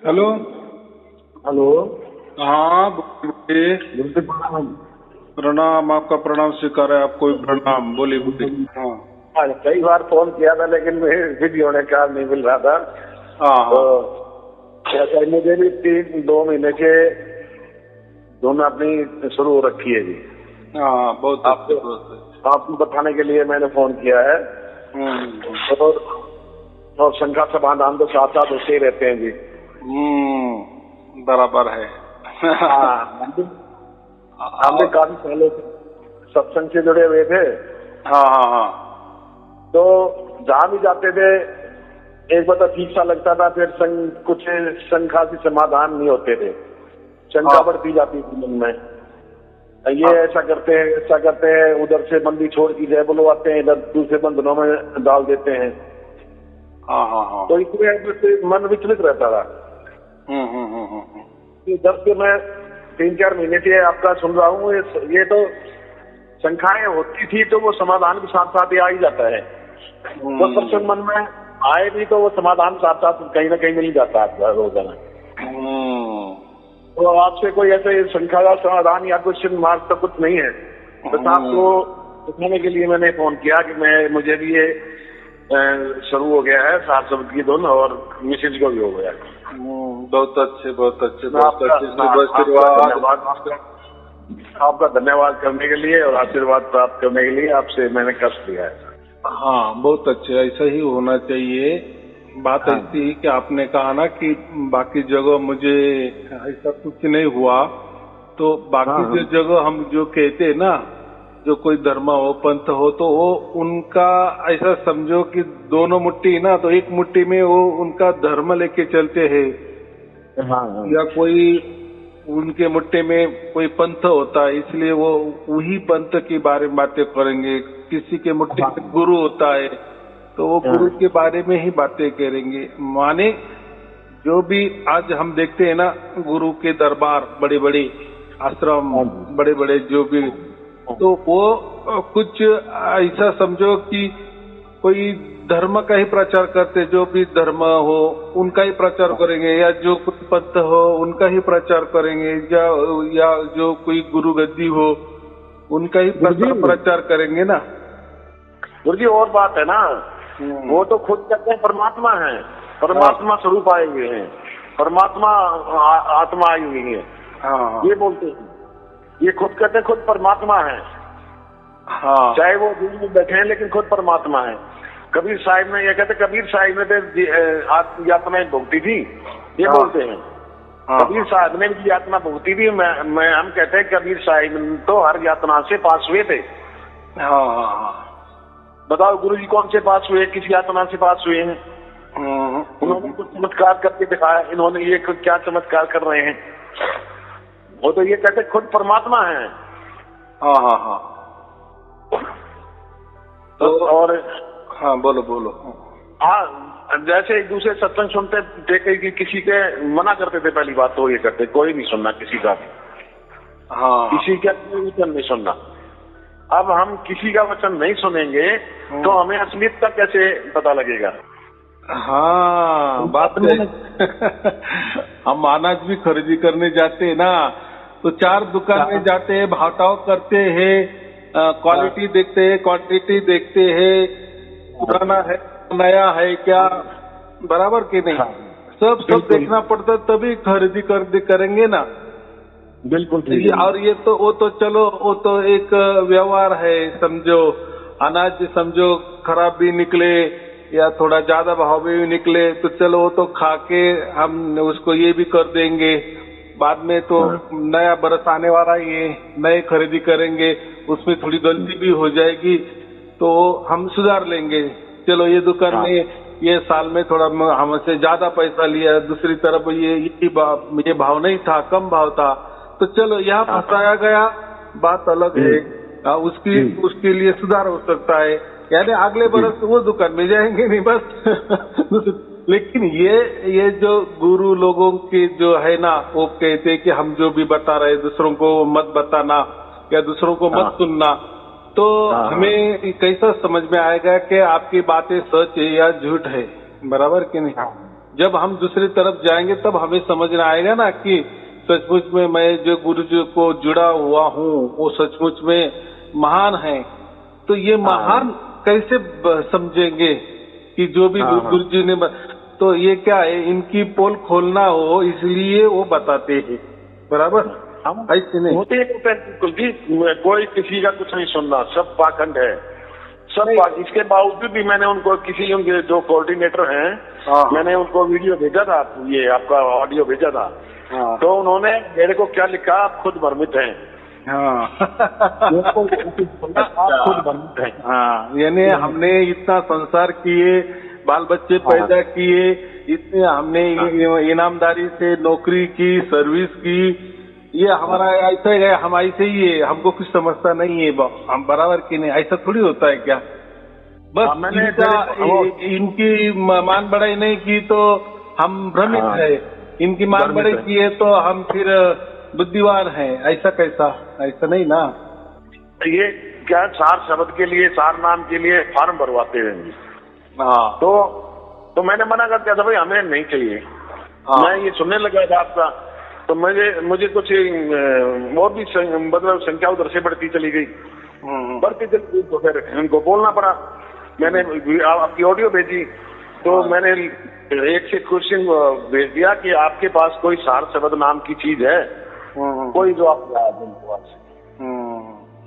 Hello. Hello. हाँ बोलिए। प्रणाम। प्रणाम, आपका प्रणाम स्वीकार है, आपको भी प्रणाम। बोलिए बोलिए। हाँ हाँ, कई बार फोन किया था लेकिन बिजी होने का नहीं मिल रहा था। हाँ तो हाँ ऐसा मुझे भी 3-2 महीने से धुन अपनी शुरू हो रखी है जी। हाँ, बहुत अच्छे आपको बहुत अच्छे। आपको बताने के लिए मैंने फोन किया है। और शंका समाधान तो साथ साथ होते ही रहते हैं जी। बराबर है। हाँ, हम भी काफी पहले से सत्संग से जुड़े हुए थे। हाँ हाँ हाँ। तो जहाँ भी जाते थे एक बार तो ठीक सा लगता था, फिर कुछ शंका से समाधान नहीं होते थे, शंका हाँ बढ़ती जाती थी मन में। ये हाँ ऐसा करते हैं, ऐसा करते हैं, उधर से बंदी छोड़ की जय बुलवाते हैं, इधर दूसरे बंधनों में डाल देते हैं। हाँ हाँ हाँ। तो इसलिए मन विचलित रहता था। जब से मैं 3-4 महीने से आपका सुन रहा हूँ, ये तो शंकाएं होती थी तो वो समाधान के साथ साथ ही आ ही जाता है। वो प्रश्न मन में आए भी तो वो समाधान साथ साथ कहीं ना कहीं मिल जाता है रोजाना। तो आपसे कोई ऐसे शंका का समाधान या क्वेश्चन मार्क तो कुछ नहीं है, बस आपको दिखाने के लिए मैंने फोन किया कि मुझे भी ये शुरू हो गया है सात शब्द की धुन, और मिसेज को भी हो गया। बहुत अच्छे बहुत अच्छे बहुत अच्छे। आपका धन्यवाद करने के लिए और आशीर्वाद प्राप्त करने के लिए आपसे मैंने कष्ट लिया है। हाँ, बहुत अच्छे, ऐसा ही होना चाहिए। बात हाँ। ऐसी ही कि आपने कहा ना कि बाकी जगह मुझे ऐसा कुछ नहीं हुआ, तो बाकी हाँ। जो जगह हम जो कहते हैं ना, जो कोई धर्म हो पंथ हो, तो वो उनका ऐसा समझो कि दोनों मुट्ठी ना, तो एक मुट्ठी में वो उनका धर्म लेके चलते हैं। हाँ। या कोई उनके मुट्ठी में कोई पंथ होता है, इसलिए वो वही पंथ के बारे में बातें करेंगे। किसी के मुट्ठी में गुरु होता है तो वो गुरु के बारे में ही बातें करेंगे। माने जो भी आज हम देखते हैं ना, गुरु के दरबार, बड़े बड़े आश्रम, बड़े बड़े जो भी, तो वो कुछ ऐसा समझो कि कोई धर्म का ही प्रचार करते, जो भी धर्म हो उनका ही प्रचार करेंगे, या जो कुछ पंथ हो उनका ही प्रचार करेंगे, या जो कोई गुरु गद्दी हो उनका ही प्रचार करेंगे ना। गुरु जी और बात है ना, वो तो खुद कहते हैं परमात्मा है, परमात्मा स्वरूप आए हुए हैं, परमात्मा आत्मा आई हुई है। हाँ। ये बोलते हैं, ये खुद कहते हैं खुद परमात्मा है। हाँ। चाहे वो दिल में बैठे हैं लेकिन खुद परमात्मा है। कबीर साहिब ने ये कहते, कबीर साहिब ने तो यातनाएं भुगती थी, ये बोलते हैं। कबीर साहब ने भी यातना भुगती थी। हम कहते हैं कबीर साहिब तो हर यातना से पास हुए थे। हाँ। बताओ गुरु जी कौन से पास हुए, किस यातना से पास हुए हैं? उन्होंने कुछ चमत्कार करके दिखाया। इन्होंने ये क्या चमत्कार कर रहे हैं? वो तो ये कहते खुद परमात्मा है। हाँ। तो और हाँ, बोलो बोलो। हाँ, जैसे एक दूसरे सत्संग सुनते थे कि किसी के मना करते थे, पहली बात तो ये करते कोई नहीं सुनना किसी का भी। हाँ। किसी का कोई वचन नहीं सुनना। अब हम किसी का वचन नहीं सुनेंगे तो हमें असलियत का कैसे पता लगेगा? हाँ, बात है। हम अनाज भी खरीदी करने जाते हैं ना, तो 4 दुकान में जाते हैं, भावताव करते हैं, क्वालिटी देखते हैं, क्वांटिटी देखते हैं, पुराना है नया है क्या, बराबर के नहीं? सब देखना पड़ता, तभी खरीदी करेंगे ना। बिल्कुल। और ये तो वो तो चलो, वो तो एक व्यवहार है, समझो। अनाज समझो खराब भी निकले या थोड़ा ज्यादा भाव में भी निकले तो चलो, वो तो खा के हम उसको ये भी कर देंगे। बाद में तो नया बरस आने वाला, ये नए खरीदी करेंगे, उसमें थोड़ी गलती भी हो जाएगी तो हम सुधार लेंगे। चलो, ये दुकान में ये साल में थोड़ा हमसे ज्यादा पैसा लिया, दूसरी तरफ ये भाव नहीं था, कम भाव था, तो चलो यहाँ फंसाया गया, बात अलग है। उसके लिए सुधार हो सकता है, यानी अगले बरस वो दुकान में जाएंगे नहीं बस। लेकिन ये जो गुरु लोगों के जो है ना, वो कहते कि हम जो भी बता रहे दूसरों को मत बताना या दूसरों को मत सुनना, तो हमें कैसा समझ में आएगा कि आपकी बातें सच है या झूठ है, बराबर कि नहीं? जब हम दूसरी तरफ जाएंगे तब हमें समझ में आएगा ना कि सचमुच में मैं जो गुरु जी को जुड़ा हुआ हूँ वो सचमुच में महान है। तो ये महान कैसे समझेंगे कि जो भी गुरु जी ने तो ये क्या है, इनकी पोल खोलना हो इसलिए वो बताते हैं, बराबर ऐसे नहीं होते हैं बिल्कुल जी। कोई किसी का कुछ नहीं सुनना, सब पाखंड है, सब इसके बावजूद भी मैंने उनको किसी उनके जो कोऑर्डिनेटर हैं मैंने उनको वीडियो भेजा था, ये आपका ऑडियो भेजा था, तो उन्होंने मेरे को क्या लिखा, आप खुद भ्रमित हैं। आप खुद भ्रमित हैं। हाँ, यानी हमने इतना संसार किए, बाल बच्चे पैदा किए, इतने हमने ईमानदारी से नौकरी की, सर्विस की, ये हमारा ऐसा है, हम ऐसे ही है, हमको कुछ समझता नहीं है, हम बराबर की नहीं, ऐसा थोड़ी होता है क्या? बस मैंने इनकी मान बढ़ाई नहीं की तो हम भ्रमित है, इनकी मान बढ़ाई की है तो हम फिर बुद्धिवान हैं, ऐसा कैसा? ऐसा नहीं ना। ये क्या सार शब्द के लिए, सार नाम के लिए फॉर्म भरवाते हैं। हाँ, तो मैंने मना कर दिया था, भाई हमें नहीं चाहिए। मैं ये सुनने लगा था आपका, तो मुझे कुछ और भी मतलब संख्या उधर से बढ़ती चली गई, बढ़ती चली गई, तो फिर इनको बोलना पड़ा। मैंने आपकी ऑडियो भेजी, तो मैंने एक से क्वेश्चन भेज दिया कि आपके पास कोई सार शब्द नाम की चीज है, कोई जो आप याद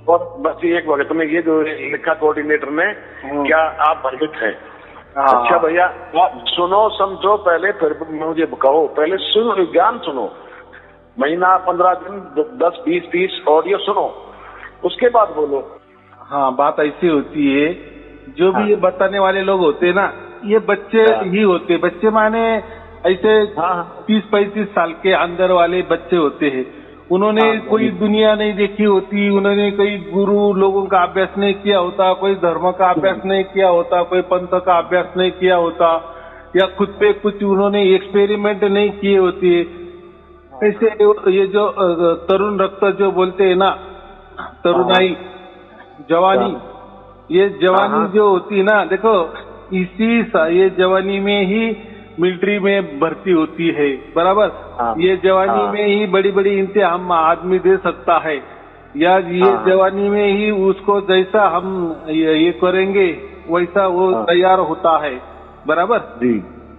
और बस एक वक्त में ये जो लिखा कोऑर्डिनेटर ने, क्या आप भ्रमित हैं? अच्छा भैया, आप सुनो समझो पहले, फिर मुझे कहो, पहले सुनो, ज्ञान सुनो, महीना 15 दिन 10 20 30 ऑडियो सुनो, उसके बाद बोलो। हाँ, बात ऐसी होती है, जो भी ये बताने वाले लोग होते हैं ना, ये बच्चे ही होते, बच्चे माने ऐसे 30-35 साल के अंदर वाले बच्चे होते हैं। उन्होंने कोई दुनिया नहीं देखी होती, उन्होंने कोई गुरु लोगों का अभ्यास नहीं किया होता, कोई धर्म का अभ्यास नहीं किया होता, कोई पंथ का अभ्यास नहीं किया होता, या खुद पे कुछ उन्होंने एक्सपेरिमेंट नहीं किए होती। ऐसे ये जो तरुण रक्त जो बोलते हैं ना, तरुणाई, जवानी, ये जवानी जो होती है ना, देखो ये जवानी में ही मिलिट्री में भर्ती होती है, बराबर। ये जवानी में ही बड़ी बड़ी इम्तिहान आदमी दे सकता है, या ये जवानी में ही उसको जैसा हम ये करेंगे वैसा वो तैयार होता है, बराबर जी।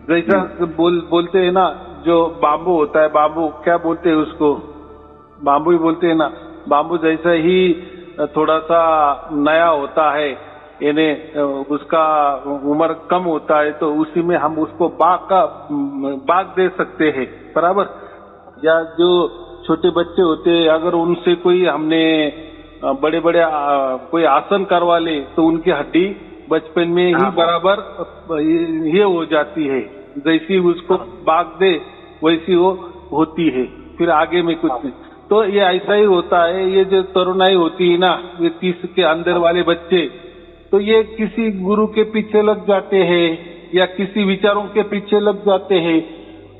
जैसा बोलते हैं ना, जो बाम्बू होता है, बाम्बू क्या बोलते हैं उसको, बाम्बू ही बोलते हैं ना। बाम्बू जैसा ही थोड़ा सा नया होता है, यानी उसका उम्र कम होता है, तो उसी में हम उसको बाग दे सकते हैं, बराबर। या जो छोटे बच्चे होते हैं, अगर उनसे कोई हमने बड़े बड़े कोई आसन करवा ले, तो उनकी हड्डी बचपन में ही बराबर ये हो जाती है, जैसी उसको बाग दे वैसी वो होती है, फिर आगे में कुछ नहीं। तो ये ऐसा ही होता है, ये जो तरुणाई होती है ना, ये 30 के अंदर वाले बच्चे, तो ये किसी गुरु के पीछे लग जाते हैं, या किसी विचारों के पीछे लग जाते हैं,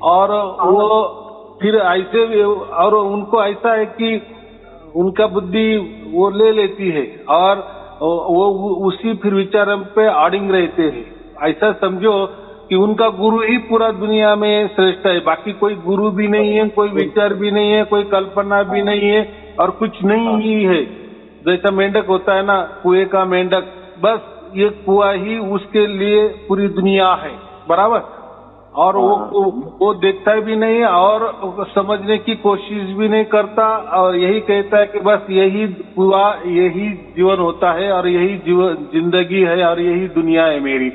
और वो फिर ऐसे, और उनको ऐसा है कि उनका बुद्धि वो ले लेती है, और वो उसी फिर विचार पे अड़िंग रहते हैं। ऐसा समझो कि उनका गुरु ही पूरा दुनिया में श्रेष्ठ है, बाकी कोई गुरु भी नहीं है, कोई विचार भी नहीं है, कोई कल्पना भी नहीं है, और कुछ नहीं ही है। जैसा मेंढक होता है ना, कुएं का मेंढक, बस ये कुआं ही उसके लिए पूरी दुनिया है, बराबर। और वो देखता भी नहीं और समझने की कोशिश भी नहीं करता, और यही कहता है कि बस यही कुआं, यही जीवन होता है, और यही जिंदगी है, और यही दुनिया है मेरी।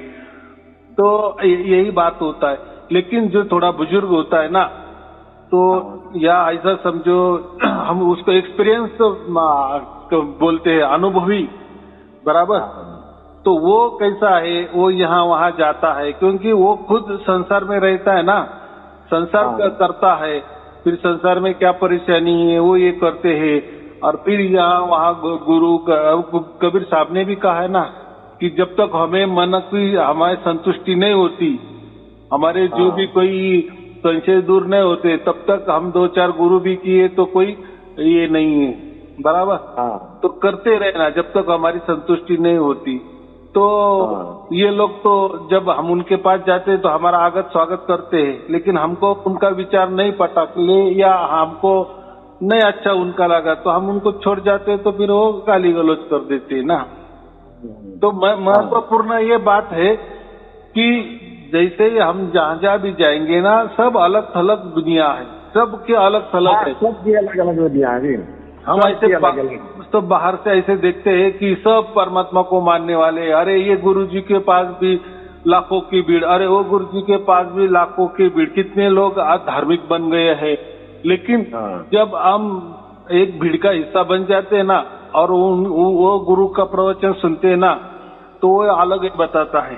तो यही बात होता है। लेकिन जो थोड़ा बुजुर्ग होता है ना, तो या ऐसा समझो, हम उसको एक्सपीरियंस बोलते हैं, अनुभवी, बराबर। तो वो कैसा है, वो यहाँ वहाँ जाता है, क्योंकि वो खुद संसार में रहता है ना, संसार करता है, फिर संसार में क्या परेशानी है वो ये करते हैं, और फिर यहाँ वहाँ गुरु कबीर साहब ने भी कहा है ना कि जब तक हमें मन की हमारी संतुष्टि नहीं होती, हमारे जो भी कोई संशय दूर नहीं होते, तब तक हम 2-4 गुरु भी किए तो कोई ये नहीं है, बराबर। तो करते रहना जब तक हमारी संतुष्टि नहीं होती। तो ये लोग तो जब हम उनके पास जाते हैं तो हमारा आगत स्वागत करते हैं, लेकिन हमको उनका विचार नहीं पता ले या हमको नहीं अच्छा उनका लगा तो हम उनको छोड़ जाते हैं, तो फिर वो गाली गलौज कर देते हैं ना। तो महत्वपूर्ण ये बात है कि जैसे हम जहाँ भी जाएंगे ना, सब अलग थलग दुनिया है, सबके अलग थलग है, सबकी अलग अलग दुनिया है। हम ऐसे तो बाहर से ऐसे देखते हैं कि सब परमात्मा को मानने वाले, अरे ये गुरु जी के पास भी लाखों की भीड़, अरे वो गुरु जी के पास भी लाखों की भीड़, कितने लोग आज धार्मिक बन गए हैं। लेकिन जब हम एक भीड़ का हिस्सा बन जाते हैं ना और वो गुरु का प्रवचन सुनते हैं ना, तो वो अलग ही बताता है।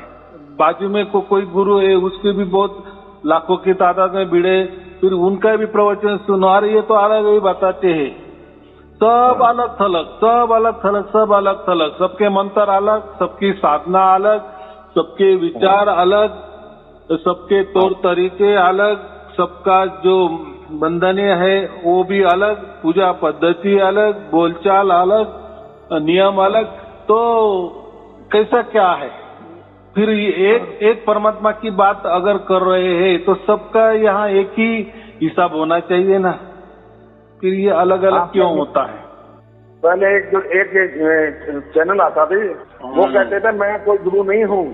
बाजू में कोई गुरु है, उसके भी बहुत लाखों की तादाद में भीड़ है, फिर उनका भी प्रवचन सुनो, अरे ये तो अलग ही बताते हैं। सब अलग थलग, सब अलग थलग, सब अलग थलग, सबके मंत्र अलग, सबकी साधना अलग, सबके विचार अलग, सबके तौर तरीके अलग, सबका जो बंधने है वो भी अलग, पूजा पद्धति अलग, बोलचाल अलग, नियम अलग। तो कैसा क्या है? फिर एक परमात्मा की बात अगर कर रहे हैं तो सबका यहाँ एक ही हिसाब होना चाहिए ना, फिर ये अलग अलग क्यों होता है? पहले एक चैनल आता था, वो कहते थे मैं कोई गुरु नहीं हूँ,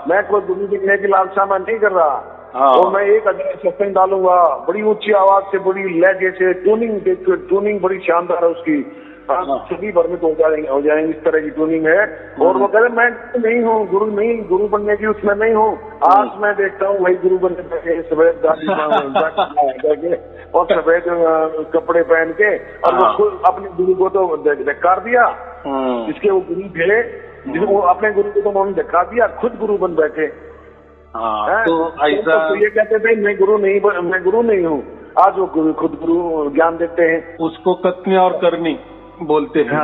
मैं कोई गुरु दिखने की लालसा मैं नहीं कर रहा, तो मैं 1000 सत्संग डालूंगा, बड़ी ऊंची आवाज से, बड़ी लहजे से, ट्यूनिंग बड़ी शानदार है उसकी, सभी भ्रमित हो जाएंगे, इस तरह की ट्यूनिंग है। और वो कहते मैं नहीं हूँ, गुरु बनने की उसमें नहीं हूँ। आज मैं देखता हूँ वही गुरु बनने बैठे, सफेद दाढ़ी और सफेद कपड़े पहन के, और वो खुद अपने गुरु को तो धिक्कार दिया, जिसके वो गुरु थे, जिसको अपने गुरु को तो उन्होंने धिक्कार दिया, खुद गुरु बन बैठे। तो ऐसा तो ये कहते थे मैं गुरु नहीं हूँ, आज वो खुद गुरु ज्ञान देते हैं। उसको कथनी और करनी बोलते हैं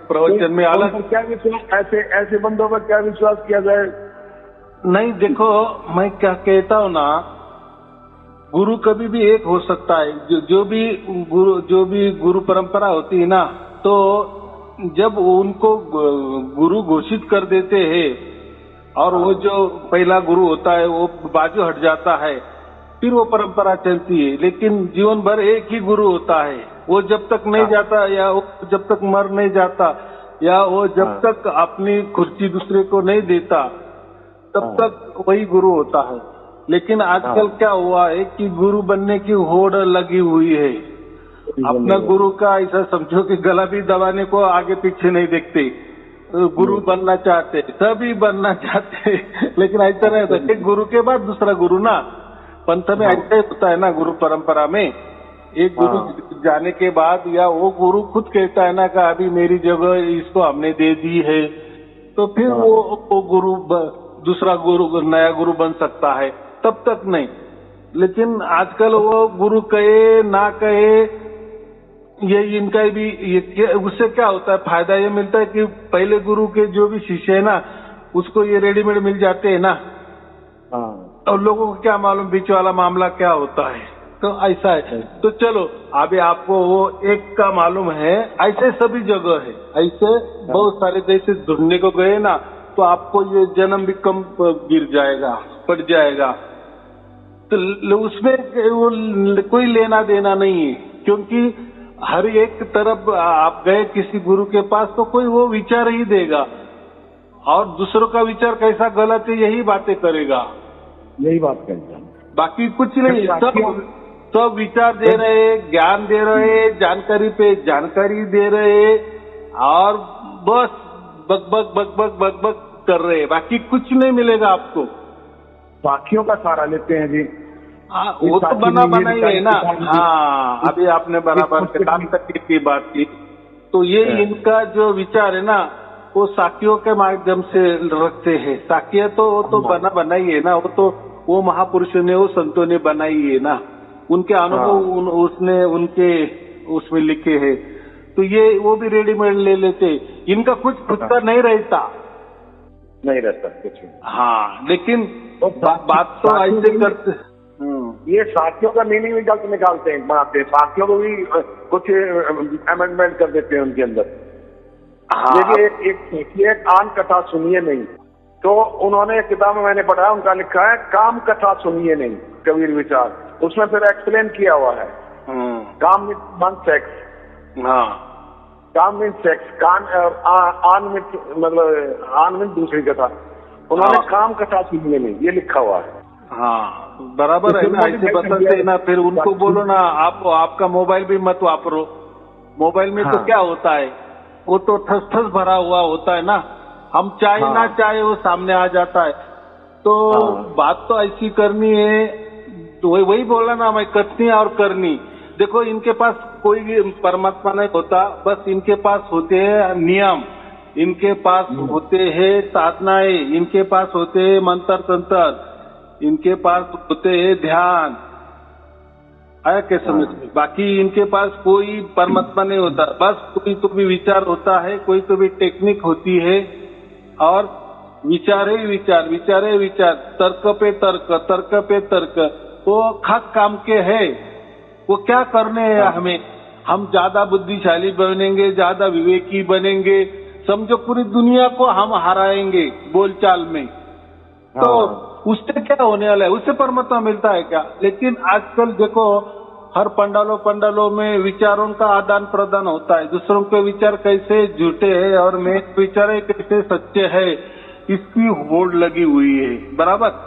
प्रवचन में अलग। क्या विश्वास, ऐसे बंदों पर क्या विश्वास किया जाए? नहीं, देखो मैं क्या कहता हूँ ना, गुरु कभी भी एक हो सकता है। जो भी गुरु परंपरा होती है ना, तो जब उनको गुरु घोषित कर देते हैं और वो जो पहला गुरु होता है वो बाजू हट जाता है, फिर वो परंपरा चलती है। लेकिन जीवन भर एक ही गुरु होता है, वो जब तक नहीं जाता, या वो जब तक मर नहीं जाता, या वो जब तक अपनी कुर्सी दूसरे को नहीं देता, तब तक वही गुरु होता है। लेकिन आजकल क्या हुआ है कि गुरु बनने की होड़ लगी हुई है। अपना गुरु का ऐसा समझो कि गला भी दबाने को आगे पीछे नहीं देखते, गुरु बनना चाहते, सभी बनना चाहते, लेकिन ऐसा नहीं होता। एक गुरु के बाद दूसरा गुरु ना, पंथ में ऐसा ही होता है ना, गुरु परंपरा में एक गुरु जाने के बाद, या वो गुरु खुद कहता है ना कि अभी मेरी जगह इसको हमने दे दी है, तो फिर वो गुरु दूसरा गुरु, नया गुरु बन सकता है, तब तक नहीं। लेकिन आजकल वो गुरु कहे ना कहे, ये इनका भी उससे क्या होता है, फायदा ये मिलता है कि पहले गुरु के जो भी शिष्य है ना, उसको ये रेडीमेड मिल जाते हैं ना, और लोगों को क्या मालूम बीच वाला मामला क्या होता है। तो ऐसा है। तो चलो, अभी आपको वो एक का मालूम है, ऐसे सभी जगह है, ऐसे बहुत सारे जैसे ढूंढने को गए ना, तो आपको ये जन्म भी कम गिर जाएगा, पड़ जाएगा। तो उसमें कोई लेना देना नहीं है, क्योंकि हर एक तरफ आप गए किसी गुरु के पास तो कोई वो विचार ही देगा, और दूसरों का विचार कैसा गलत है यही बातें करेगा, यही बात करेगा, बाकी कुछ नहीं। सब विचार दे रहे, ज्ञान दे रहे, जानकारी पे जानकारी दे रहे, और बस बक बक बक बक बक बक कर रहे, बाकी कुछ नहीं मिलेगा आपको। साखियों का सहारा लेते हैं जी। वो तो बना ही है ना। हाँ, अभी आपने बराबर के काम तक की बात की, तो ये इनका जो विचार है ना, वो साखियों के माध्यम से रखते हैं। साखियां तो बना ही है ना, वो तो वो महापुरुषों ने, वो संतों ने बनाई है ना, उनके अनुभव उसने उनके उसमें लिखे हैं। तो ये वो भी रेडीमेड ले लेते, इनका कुछ खुद का नहीं रहता कुछ। हाँ, लेकिन बात तो ऐसे करते, ये साखियों का मीनिंग निकालते हैं, बनाते हैं, साखियों को भी कुछ अमेंडमेंट कर देते हैं उनके अंदर। हाँ। लेकिन एक आन कथा सुनिए नहीं, तो उन्होंने एक किताब में मैंने पढ़ा, उनका लिखा है काम कथा सुनिए नहीं, कबीर विचार, उसमें फिर एक्सप्लेन किया हुआ है। काम मीन सेक्स, हाँ, काम मीन सेक्स, कान और आन मीन दूसरी कथा। उन्होंने हाँ। काम कथा सुनिए नहीं, ये लिखा हुआ है। हाँ, बराबर है ना, ऐसे बताते ना, फिर उनको बोलो ना आप आपका मोबाइल भी मत वापरो। मोबाइल में तो क्या होता है, वो तो ठस ठस भरा हुआ होता है ना, हम चाहे ना चाहे वो सामने आ जाता है। तो बात तो ऐसी करनी है, तो वही बोला ना मैं, कथनी और करनी। देखो इनके पास कोई भी परमात्मा नहीं होता, बस इनके पास होते हैं नियम, इनके पास होते हैं साधनाएं, इनके पास होते हैं मंत्र तंत्र, इनके पास होते हैं ध्यान, आया क्या समझ में? बाकी इनके पास कोई परमात्मा नहीं होता, बस कोई तो भी विचार होता है, कोई तो भी टेक्निक होती है, और विचार है विचार, विचार है विचार, तर्क पे तर्क, तर्क पे तर्क, वो खास काम के है। वो क्या करने हैं हमें, हम ज्यादा बुद्धिशाली बनेंगे, ज्यादा विवेकी बनेंगे, समझो पूरी दुनिया को हम हराएंगे बोलचाल में, तो उससे क्या होने वाला है, उससे परमात्मा मिलता है क्या? लेकिन आजकल देखो हर पंडालों में विचारों का आदान प्रदान होता है, दूसरों के विचार कैसे झूठे हैं और मेरे विचार कैसे सच्चे है, इसकी होड़ लगी हुई है, बराबर।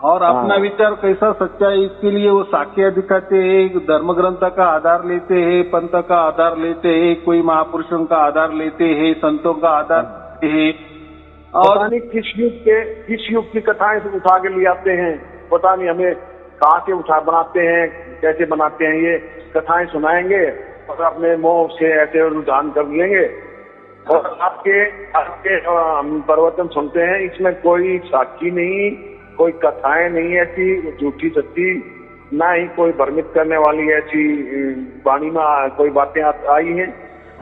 और अपना विचार कैसा सच्चा है, इसके लिए वो साक्ष्य दिखाते हैं, धर्म ग्रंथ का आधार लेते हैं, पंथ का आधार लेते हैं, कोई महापुरुषों का आधार लेते हैं, संतों का आधार लेते हैं, और नहीं किस युग की कथाएं से उठा के ले आते हैं, पता नहीं हमें कहाँ से उठा बनाते हैं, कैसे बनाते हैं, ये कथाएं सुनाएंगे और अपने मोह से ऐसे रुझान कर लेंगे। और आपके प्रवचन सुनते हैं, इसमें कोई साक्षी नहीं, कोई कथाएं नहीं ऐसी झूठी सच्ची, ना ही कोई भ्रमित करने वाली ऐसी वाणी में कोई बातें आई हैं।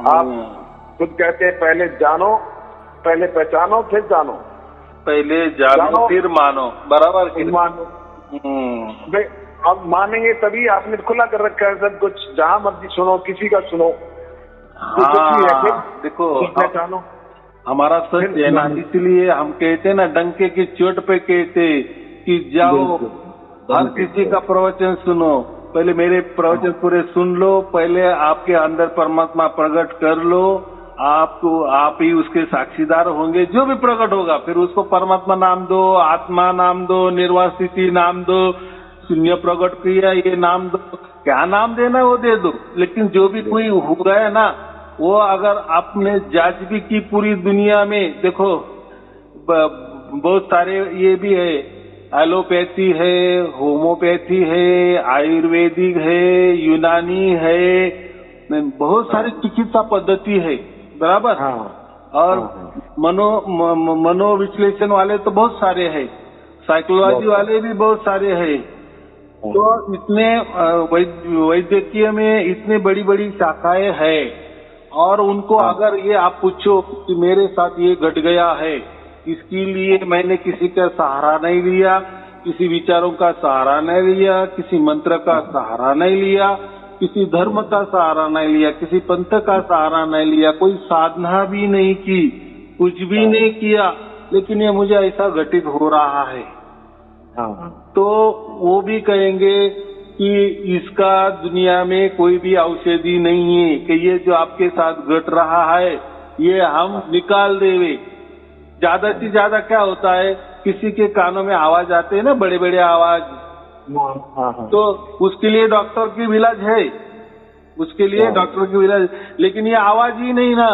आप खुद कहते हैं पहले जानो, पहले पहचानो फिर जानो, पहले जानो फिर मानो, बराबर फिर मानो। अब मानेंगे तभी, आपने खुला कर रखा है सब कुछ, जहां मर्जी सुनो, किसी का सुनो। देखो पहचानो हमारा सच है ना, इसलिए हम कहते ना, डंके की चोट पे कहते कि जाओ हर किसी का प्रवचन सुनो, पहले मेरे प्रवचन पूरे सुन लो, पहले आपके अंदर परमात्मा प्रकट कर लो, आप ही उसके साक्षीदार होंगे, जो भी प्रकट होगा फिर उसको परमात्मा नाम दो, आत्मा नाम दो, निर्वाण स्थिति नाम दो, शून्य प्रकट क्रिया ये नाम दो, क्या नाम देना वो दे दो। लेकिन जो भी कोई हो गया ना, वो अगर आपने जांच भी की पूरी दुनिया में, देखो बहुत सारे ये भी है, एलोपैथी है, होम्योपैथी है, आयुर्वेदिक है, यूनानी है, बहुत सारी चिकित्सा पद्धति है, बराबर। और मनोविश्लेषण वाले तो बहुत सारे हैं, साइकोलॉजी वाले भी बहुत सारे हैं। तो इतने वैद्यकीय में इतने बड़ी बड़ी शाखाएं हैं, और उनको अगर ये आप पूछो कि मेरे साथ ये घट गया है, इसके लिए मैंने किसी का सहारा नहीं लिया, किसी विचारों का सहारा नहीं लिया, किसी मंत्र का सहारा नहीं लिया, किसी धर्म का सहारा नहीं लिया, किसी पंथ का सहारा नहीं लिया, कोई साधना भी नहीं की, कुछ भी नहीं किया, लेकिन ये मुझे ऐसा घटित हो रहा है, तो वो भी कहेंगे कि इसका दुनिया में कोई भी औषधि नहीं है, कि ये जो आपके साथ घट रहा है ये हम निकाल देवे। ज्यादा से ज्यादा क्या होता है, किसी के कानों में आवाज आते हैं ना, बड़े बड़े आवाज, तो उसके लिए डॉक्टर की इलाज है, उसके लिए डॉक्टर की इलाज, लेकिन ये आवाज ही नहीं ना,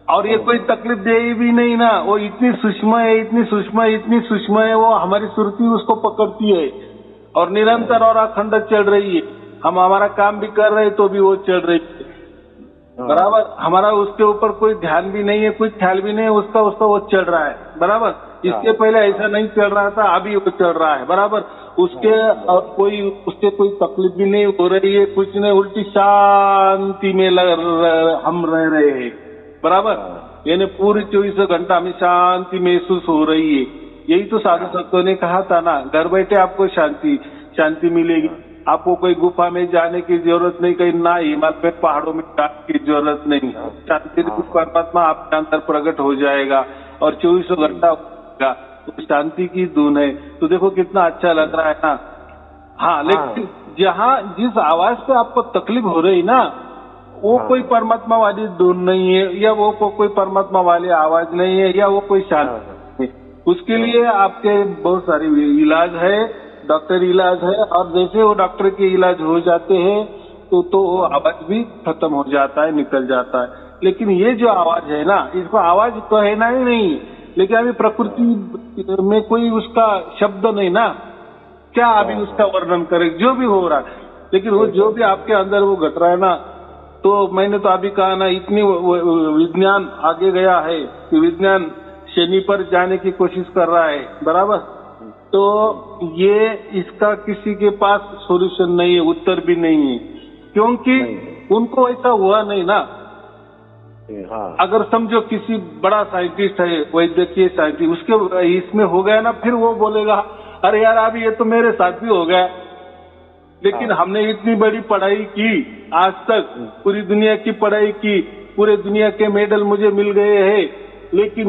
और ये कोई तकलीफ दे भी नहीं ना, वो इतनी सूक्ष्म है, इतनी सूक्ष्म है, इतनी सूक्ष्म है, वो हमारी सुरती उसको पकड़ती है और निरंतर और अखंड चल रही है। हम हमारा काम भी कर रहे हैं तो भी वो चल रही है, बराबर। हमारा उसके ऊपर कोई ध्यान भी नहीं है, कोई ख्याल भी नहीं है, उसका वो चल रहा है, बराबर। इसके पहले ऐसा नहीं चल रहा था, अभी वो चल रहा है, बराबर। उसके उससे कोई तकलीफ भी नहीं हो रही है, कुछ नहीं, उल्टी शांति में हम रह रहे हैं, बराबर। यानी पूरी 24 घंटा हमें शांति महसूस हो रही है। यही तो साधु संतों ने कहा था ना, घर बैठे आपको शांति मिलेगी, आपको कोई गुफा में जाने की जरूरत नहीं, कहीं ना हिमालय पहाड़ों में जाने की जरूरत नहीं। शांति रूप परमात्मा आपके अंदर प्रकट हो जाएगा और 24 घंटा होगा। तो शांति की धुन है। तो देखो कितना अच्छा लग रहा है ना। हाँ, लेकिन जहाँ जिस आवाज पे आपको तकलीफ हो रही ना, वो कोई परमात्मा वाली धुन नहीं है, या वो कोई परमात्मा वाली आवाज नहीं है, या वो कोई शांति। उसके लिए आपके बहुत सारे इलाज है, डॉक्टर इलाज है, और जैसे वो डॉक्टर के इलाज हो जाते हैं तो वो आवाज भी खत्म हो जाता है, निकल जाता है। लेकिन ये जो आवाज है ना, इसको आवाज कहना ही नहीं, लेकिन अभी प्रकृति में कोई उसका शब्द नहीं ना, क्या अभी उसका वर्णन करे, जो भी हो रहा है। लेकिन वो जो भी आपके अंदर वो घट रहा है ना, तो मैंने तो अभी कहा ना, इतनी विज्ञान आगे गया है कि विज्ञान शनि पर जाने की कोशिश कर रहा है, बराबर। तो ये इसका किसी के पास सॉल्यूशन नहीं है, उत्तर भी नहीं है, क्योंकि उनको ऐसा हुआ नहीं ना। अगर समझो किसी बड़ा साइंटिस्ट है, वैद्यकीय साइंटिस्ट, उसके इसमें हो गया ना, फिर वो बोलेगा अरे यार अभी ये तो मेरे साथ भी हो गया। लेकिन हमने इतनी बड़ी पढ़ाई की, आज तक पूरी दुनिया की पढ़ाई की, पूरे दुनिया के मेडल मुझे मिल गए हैं, लेकिन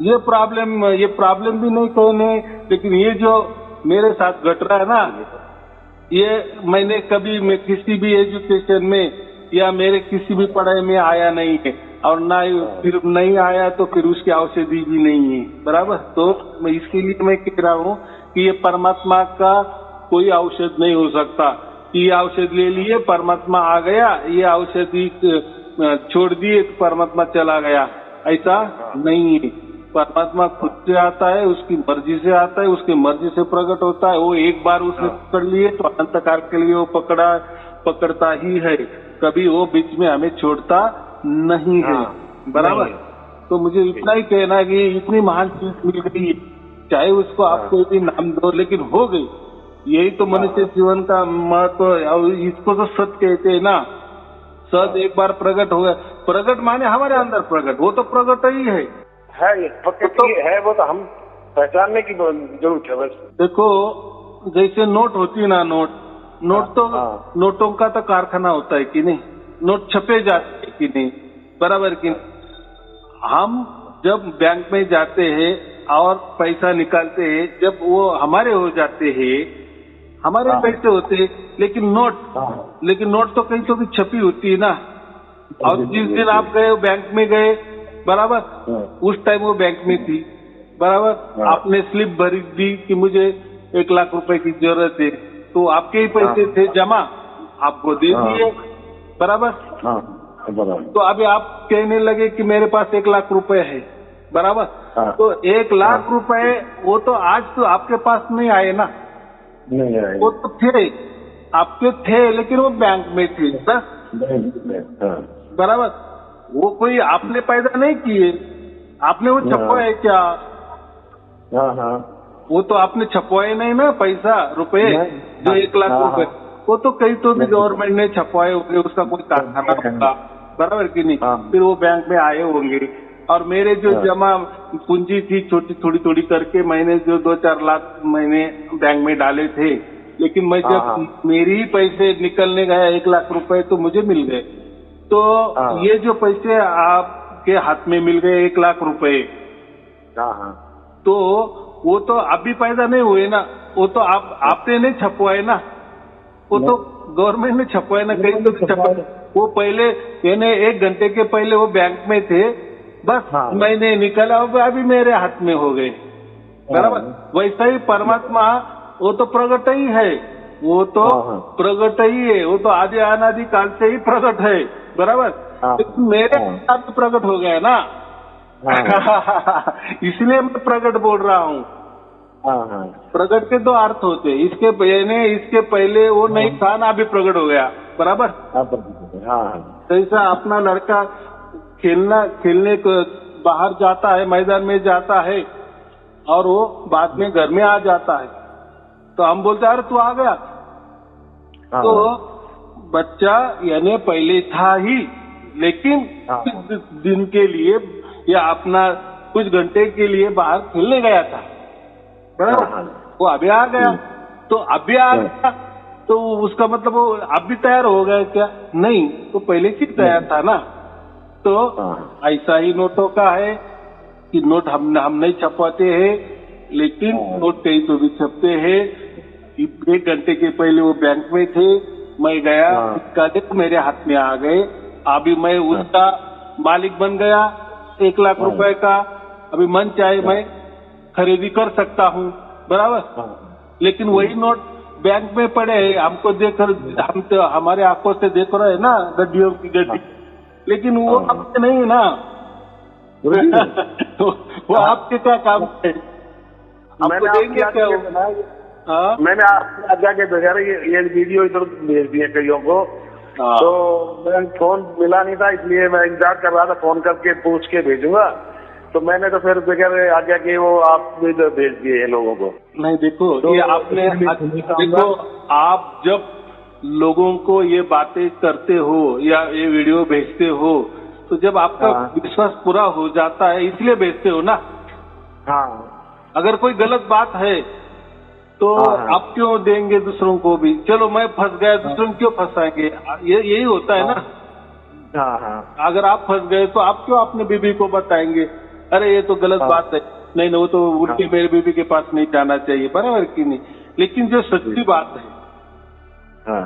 ये प्रॉब्लम भी नहीं कहने। लेकिन ये जो मेरे साथ घट रहा है ना, ये मैंने कभी किसी भी एजुकेशन में या मेरे किसी भी पढ़ाई में आया नहीं है, और ना फिर नहीं आया तो फिर उसकी औषधि भी नहीं है, बराबर। तो मैं इसके लिए मैं कह रहा हूँ कि ये परमात्मा का कोई औषध नहीं हो सकता कि ये औषध ले लिए परमात्मा आ गया, ये औषधि छोड़ दिए तो परमात्मा चला गया, ऐसा नहीं है। परमात्मा खुद से आता है, उसकी मर्जी से आता है, उसकी मर्जी से प्रकट होता है। वो एक बार उसने पकड़ लिए तो अनंत काल के लिए वो पकड़ता ही है, कभी वो बीच में हमें छोड़ता नहीं है, बराबर। तो मुझे इतना ही कहना है कि इतनी महान चीज मिल गई, चाहे उसको आप कोई भी नाम दो, लेकिन हो गई। यही तो मनुष्य जीवन का महत्व है। इसको तो सत कहते हैं ना, सत एक बार प्रकट हो गया। प्रकट माने हमारे अंदर प्रकट, वो तो प्रकट ही है, तो है वो तो हम पहचानने की जरूरत है बस। देखो जैसे नोट होती है ना, नोट तो नोटों का तो कारखाना होता है कि नहीं, नोट छपे जाते हैं कि नहीं, बराबर कि नहीं। हम जब बैंक में जाते हैं और पैसा निकालते हैं, जब वो हमारे हो जाते हैं, हमारे पैसे होते हैं, लेकिन नोट तो कहीं तो भी छपी होती है ना। और जिस दिन आप गए बैंक में गए, बराबर, उस टाइम वो बैंक में थी, बराबर। आपने स्लिप भरी दी कि मुझे 1 लाख रुपए की जरूरत है, तो आपके ही पैसे थे जमा, आपको दे दिए, बराबर। तो अभी आप कहने लगे कि मेरे पास 1 लाख रुपए है, बराबर। तो 1 लाख रुपए वो तो आज तो आपके पास नहीं आए ना, नहीं आए। वो तो थे, आपके थे, लेकिन वो बैंक में थे, बस, बराबर। वो कोई आपने पैदा नहीं किए, आपने वो छपवाए क्या? वो तो आपने छपवाए नहीं ना, पैसा रुपए जो 1 लाख रुपए, वो तो कहीं तो भी गवर्नमेंट ने छपवाए होंगे, उसका कोई कारखाना होगा, बराबर कि नहीं। फिर वो बैंक में आए होंगे। और मेरे जो जमा पूंजी थी, थोड़ी करके मैंने जो 2-4 लाख मैंने बैंक में डाले थे, लेकिन मैं जब मेरी ही पैसे निकलने गया 1 लाख रुपए, तो मुझे मिल गए। तो ये जो पैसे आपके हाथ में मिल गए 1 लाख रुपए, तो वो तो अभी पैदा नहीं हुए ना, वो तो आपने नहीं छपवाए ना, वो तो गवर्नमेंट ने छपवाए ना, कहीं तो छपवाए। वो पहले यानी 1 घंटे के पहले वो बैंक में थे, बस मैंने निकाला, अभी मेरे हाथ में हो गए, बराबर। वैसा ही परमात्मा, वो तो प्रकट ही है, वो तो प्रकट ही है, वो तो आदि अनादि काल से ही प्रकट है, बराबर। लेकिन मेरे साथ प्रकट हो गया ना, इसलिए मैं प्रकट बोल रहा हूँ। प्रकट के 2 अर्थ होते, इसके पहले वो नहीं था ना, अभी प्रकट हो गया, बराबर। जैसा अपना लड़का खेलने को बाहर जाता है, मैदान में जाता है, और वो बाद में घर में आ जाता है, तो हम बोलते हैं अरे तू आ गया। तो बच्चा यानी पहले था ही, लेकिन कुछ दिन के लिए या अपना कुछ घंटे के लिए बाहर खेलने गया था, बराबर। वो अभी आ गया, तो अभी आ गया तो उसका मतलब वो अब भी तैयार हो गया क्या? नहीं, तो पहले से तैयार था ना। तो ऐसा ही नोटों का है कि नोट हम नहीं छपवाते हैं, लेकिन नोट कहीं तो भी छपते हैं। 1 घंटे के पहले वो बैंक में थे, मैं गया, सिक्का देखो मेरे हाथ में आ गए। अभी मैं उसका मालिक बन गया 1 लाख रुपए का। अभी मन चाहे मैं खरीदी कर सकता हूँ, बराबर। लेकिन वही नोट बैंक में पड़े हैं, हमको देखकर हम तो हमारे आंखों से देख रहे हैं ना, गड्डियों की गड्डी, लेकिन वो आपके नहीं है ना। वो आपके क्या काम है? मैंने देंगे क्या? मैंने आपको आज्ञा के बगैर ये वीडियो इधर भेज दिए कईयों को, तो मैं फोन मिला नहीं था, इसलिए मैं इंतजार कर रहा था, फोन करके पूछ के भेजूंगा। तो मैंने तो फिर बगैर आज्ञा के वो आप इधर भेज दिए लोगों को। नहीं देखो, तो ये आपने देखो, आप जब लोगों को ये बातें करते हो या ये वीडियो भेजते हो, तो जब आपका विश्वास पूरा हो जाता है इसलिए भेजते हो ना। हाँ, अगर कोई गलत बात है तो आप क्यों देंगे दूसरों को भी? चलो मैं फंस गया, दूसरों को क्यों फंसाएंगे? यही होता है ना। हाँ, अगर आप फंस गए तो आप क्यों अपने बीबी को बताएंगे, अरे ये तो गलत बात है, नहीं वो तो उल्टी मेरे बीबी के पास नहीं जाना चाहिए, बराबर की नहीं। लेकिन जो सच्ची बात है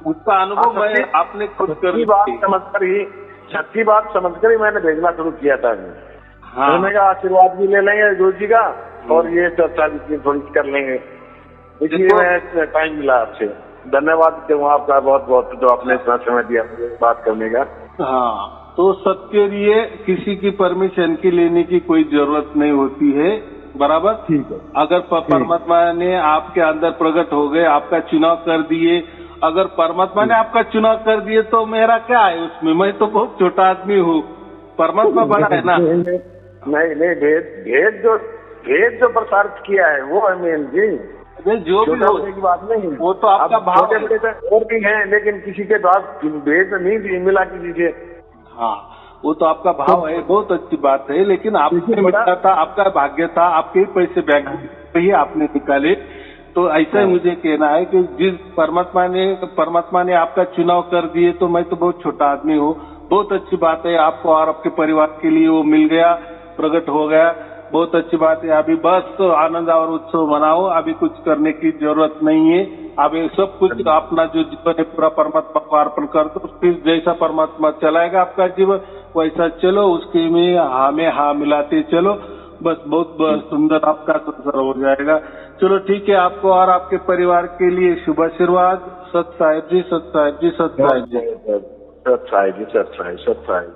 उसका अनुभव मैं आपने खुद कर सच्ची बात समझकर ही मैंने भेजना शुरू किया था। मैंने कहा आशीर्वाद भी ले लेंगे गुरु जी का और ये चर्चा भी थोड़ी कर लेंगे, इसलिए मैं टाइम मिला आपसे। धन्यवाद दूंगा आपका बहुत बहुत, जो आपने इतना समय दिया मुझे बात करने का। हाँ, तो सबके लिए किसी की परमिशन की लेने की कोई जरूरत नहीं होती है, बराबर। ठीक है। अगर परमात्मा ने आपके अंदर प्रकट हो गए, आपका चुनाव कर दिए, अगर परमात्मा ने आपका चुनाव कर दिए तो मेरा क्या है उसमें? मैं तो बहुत छोटा आदमी हूँ, परमात्मा बड़ा है ना। नहीं, भेद जो प्रसारित किया है वो है मेन जी। जो भी हो की बात नहीं, वो तो आपका भाव है। और भी हैं, लेकिन किसी के पास भेद नहीं मिला किसी से। हाँ, वो तो आपका भाव है, बहुत अच्छी बात है, लेकिन आपने मिला था, आपका भाग्य था, आपके ही पैसे बैंक में ही आपने निकाले। तो ऐसा ही मुझे कहना है कि जिस परमात्मा ने आपका चुनाव कर दिए, तो मैं तो बहुत छोटा आदमी हूँ। बहुत अच्छी बात है, आपको और आपके परिवार के लिए वो मिल गया, प्रकट हो गया, बहुत अच्छी बात है। अभी बस तो आनंद और उत्सव मनाओ, अभी कुछ करने की जरूरत नहीं है। अभी सब कुछ अपना जो जीवन है पूरा परमात्मा को अर्पण कर दो, फिर जैसा परमात्मा चलाएगा आपका जीवन वैसा चलो, उसके में हाँ मिलाते चलो, बस बहुत सुंदर आपका संसार हो जाएगा। चलो ठीक है, आपको और आपके परिवार के लिए शुभ आशीर्वाद। सत साहिब जी, सत साहिब जी, सत साहिब जी, सत साहिब जी, सत साहिब।